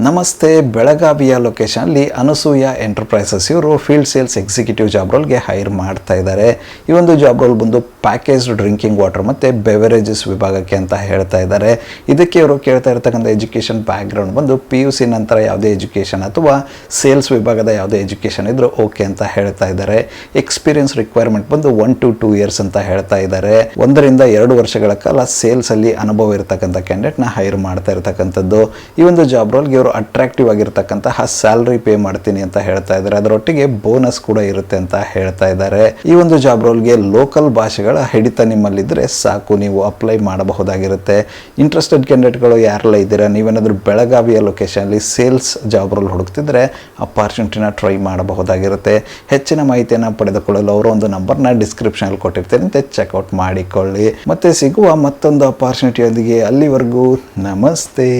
ನಮಸ್ತೆ. ಬೆಳಗಾವಿಯ ಲೊಕೇಶನಲ್ಲಿ ಅನಸೂಯ ಎಂಟರ್ಪ್ರೈಸಸ್ ಇವರು ಫೀಲ್ಡ್ ಸೇಲ್ಸ್ ಎಕ್ಸಿಕ್ಯೂಟಿವ್ ಜಾಬ್ ರೋಲ್ಗೆ ಹೈರ್ ಮಾಡ್ತಾ ಇದ್ದಾರೆ. ಈ ಒಂದು ಜಾಬ್ ರೋಲ್ ಬಂದು ಪ್ಯಾಕೇಜ್ಡ್ ಡ್ರಿಂಕಿಂಗ್ ವಾಟರ್ ಮತ್ತು ಬೆವರೇಜಸ್ ವಿಭಾಗಕ್ಕೆ ಅಂತ ಹೇಳ್ತಾ ಇದ್ದಾರೆ. ಇದಕ್ಕೆ ಇವರು ಕೇಳ್ತಾ ಇರತಕ್ಕಂಥ ಎಜುಕೇಷನ್ ಬ್ಯಾಕ್ಗ್ರೌಂಡ್ ಬಂದು PUC ನಂತರ ಯಾವುದೇ ಎಜುಕೇಷನ್ ಅಥವಾ ಸೇಲ್ಸ್ ವಿಭಾಗದ ಯಾವುದೇ ಎಜುಕೇಷನ್ ಇದ್ರೂ ಓಕೆ ಅಂತ ಹೇಳ್ತಾ ಇದ್ದಾರೆ. ಎಕ್ಸ್ಪೀರಿಯನ್ಸ್ ರಿಕ್ವೈರ್ಮೆಂಟ್ ಬಂದು 1 to 2 years ಅಂತ ಹೇಳ್ತಾ ಇದ್ದಾರೆ. 1 ರಿಂದ 2 ವರ್ಷಗಳ ಕಾಲ ಸೇಲ್ಸಲ್ಲಿ ಅನುಭವ ಇರತಕ್ಕಂಥ ಕ್ಯಾಂಡಿಡೇಟ್ನ ಹೈರ್ ಮಾಡ್ತಾ ಇರತಕ್ಕಂಥದ್ದು. ಈ ಒಂದು ಜಾಬ್ ರೋಲ್ಗೆ ಇವರು ಅಟ್ರಾಕ್ಟಿವ್ ಆಗಿರ್ತಕ್ಕಂತಹ ಸ್ಯಾಲರಿ ಪೇ ಮಾಡ್ತೀನಿ ಅಂತ ಹೇಳ್ತಾ ಇದ್ದಾರೆ. ಅದರೊಟ್ಟಿಗೆ ಬೋನಸ್ ಕೂಡ ಇರುತ್ತೆ ಅಂತ ಹೇಳ್ತಾ ಇದ್ದಾರೆ. ಈ ಒಂದು ಜಾಬ್ ರೋಲ್ಗೆ ಲೋಕಲ್ ಭಾಷೆಗಳ ಹಿಡಿತ ನಿಮ್ಮಲ್ಲಿದ್ದರೆ ಸಾಕು, ನೀವು ಅಪ್ಲೈ ಮಾಡಬಹುದಾಗಿರುತ್ತೆ. ಇಂಟ್ರೆಸ್ಟೆಡ್ ಕ್ಯಾಂಡಿಡೇಟ್ಗಳು ಯಾರೆಲ್ಲ ಇದ್ದೀರಾ, ನೀವೇನಾದರೂ ಬೆಳಗಾವಿಯ ಲೊಕೇಶನಲ್ಲಿ ಸೇಲ್ಸ್ ಜಾಬ್ ರೋಲ್ ಹುಡುಕ್ತಿದ್ರೆ ಅಪಾರ್ಚುನಿಟಿನ ಟ್ರೈ ಮಾಡಬಹುದಾಗಿರುತ್ತೆ. ಹೆಚ್ಚಿನ ಮಾಹಿತಿಯನ್ನು ಪಡೆದುಕೊಳ್ಳಲು ಅವರ ಒಂದು ನಂಬರ್ನ ಡಿಸ್ಕ್ರಿಪ್ಷನಲ್ಲಿ ಕೊಟ್ಟಿರ್ತೇನೆ ಅಂತ ಚೆಕ್ಔಟ್ ಮಾಡಿಕೊಳ್ಳಿ. ಮತ್ತೆ ಸಿಗುವ ಮತ್ತೊಂದು ಅಪಾರ್ಚುನಿಟಿಯೊಂದಿಗೆ, ಅಲ್ಲಿವರೆಗೂ ನಮಸ್ತೆ.